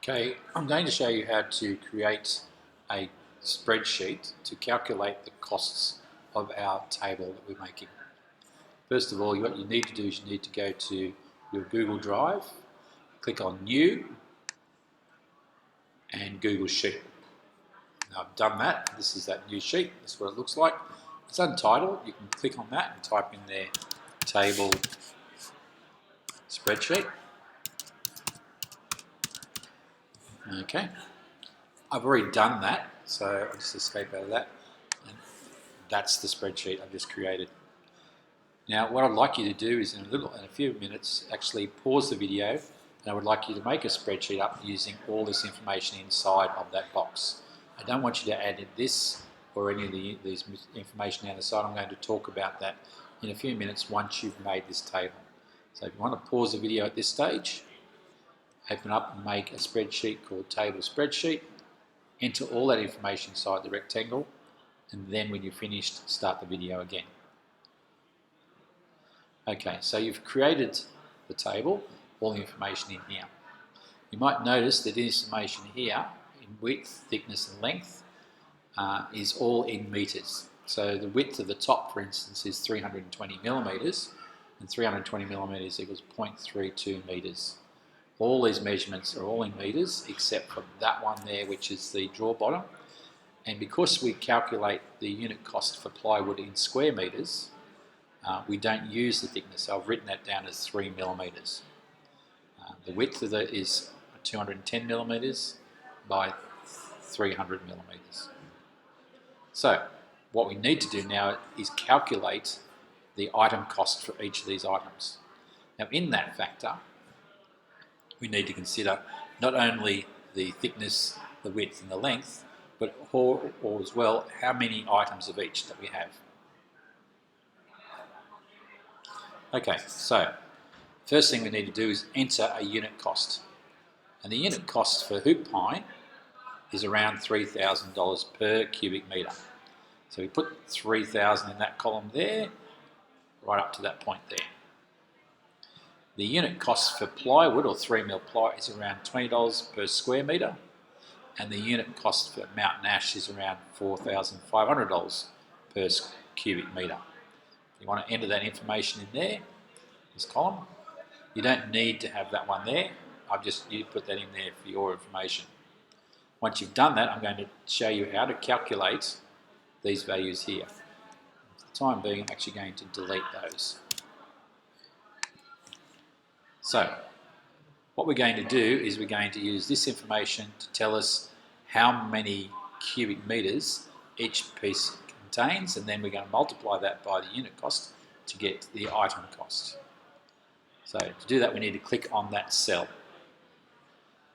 Okay, I'm going to show you how to create a spreadsheet to calculate the costs of our table that we're making. First of all, what you need to do is you need to go to your Google Drive, click on New and Google Sheet. Now I've done that. This is that new sheet. This is what it looks like. It's untitled. You can click on that and type in there table spreadsheet. Okay. I've already done that, so I'll just escape out of that. And that's the spreadsheet I've just created. Now, what I'd like you to do is in a few minutes, actually pause the video, and I would like you to make a spreadsheet up using all this information inside of that box. I don't want you to add this or any of these information down the side. I'm going to talk about that in a few minutes once you've made this table. So if you want to pause the video at this stage, open up and make a spreadsheet called Table Spreadsheet, enter all that information inside the rectangle, and then when you're finished, start the video again. Okay, so you've created the table, all the information in here. You might notice that this information here, in width, thickness and length, is all in meters. So the width of the top, for instance, is 320 millimeters, and 320 millimeters equals 0.32 meters. All these measurements are all in meters, except for that one there, which is the draw bottom. And because we calculate the unit cost for plywood in square meters, we don't use the thickness. So I've written that down as 3 millimeters. The width of it is 210 millimeters by 300 millimeters. So what we need to do now is calculate the item cost for each of these items. Now in that factor, we need to consider not only the thickness, the width and the length, but or as well how many items of each that we have. Okay, so first thing we need to do is enter a unit cost. And the unit cost for hoop pine is around $3,000 per cubic metre. So we put 3,000 in that column there, right up to that point there. The unit cost for plywood, or 3mm ply, is around $20 per square metre, and the unit cost for mountain ash is around $4,500 per cubic metre. You want to enter that information in there, this column. You don't need to have that one there. You put that in there for your information. Once you've done that, I'm going to show you how to calculate these values here. For the time being, I'm actually going to delete those. So, what we're going to do is we're going to use this information to tell us how many cubic metres each piece contains, and then we're going to multiply that by the unit cost to get the item cost. So to do that, we need to click on that cell.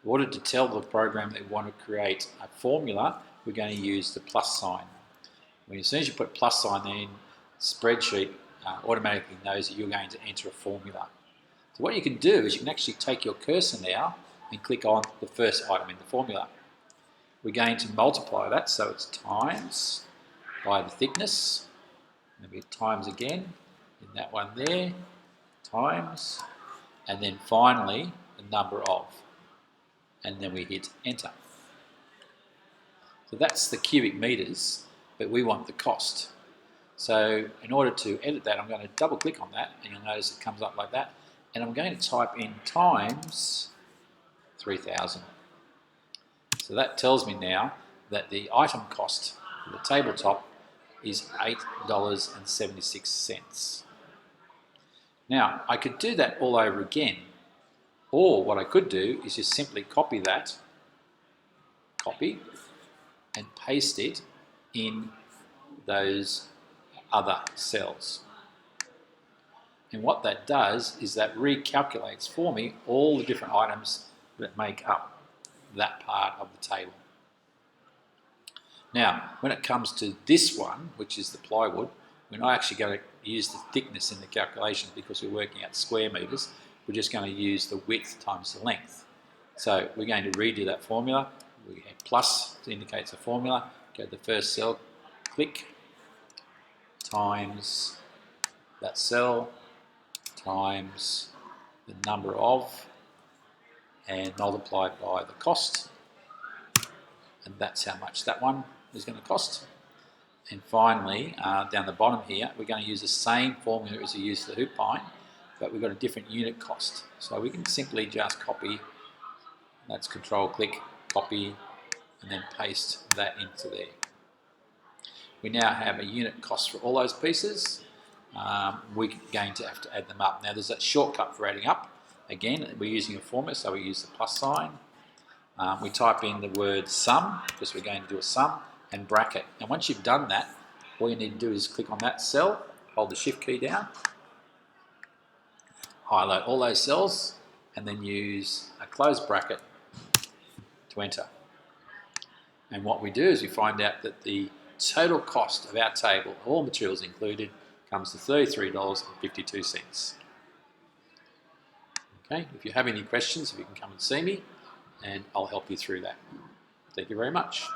In order to tell the program that we want to create a formula, we're going to use the plus sign. As soon as you put plus sign in, spreadsheet automatically knows that you're going to enter a formula. So what you can do is you can actually take your cursor now and click on the first item in the formula. We're going to multiply that, so it's times by the thickness, maybe times again in that one there, times, and then finally the number of, and then we hit enter. So that's the cubic metres, but we want the cost. So in order to edit that, I'm going to double click on that, and you'll notice it comes up like that, and I'm going to type in times 3,000. So that tells me now that the item cost for the tabletop is $8.76. Now, I could do that all over again, or what I could do is just simply copy that, and paste it in those other cells. And what that does is that recalculates for me all the different items that make up that part of the table. Now, when it comes to this one, which is the plywood, we're not actually going to use the thickness in the calculation because we're working out square metres. We're just going to use the width times the length. So we're going to redo that formula. We have plus to indicate the formula. Go to the first cell, click, times that cell, times the number of, and multiply it by the cost, and that's how much that one is going to cost. And finally, down the bottom here, we're going to use the same formula as we used for the hoop pine, but we've got a different unit cost. So we can simply just copy, that's control-click, copy, and then paste that into there. We now have a unit cost for all those pieces. We're going to have to add them up. Now there's a shortcut for adding up. Again, we're using a formula, so we use the plus sign. We type in the word sum, because we're going to do a sum, and bracket. And once you've done that, all you need to do is click on that cell, hold the shift key down, highlight all those cells, and then use a close bracket to enter. And what we do is we find out that the total cost of our table, all materials included, comes to $33.52. Okay, if you have any questions, if you can come and see me, and I'll help you through that. Thank you very much.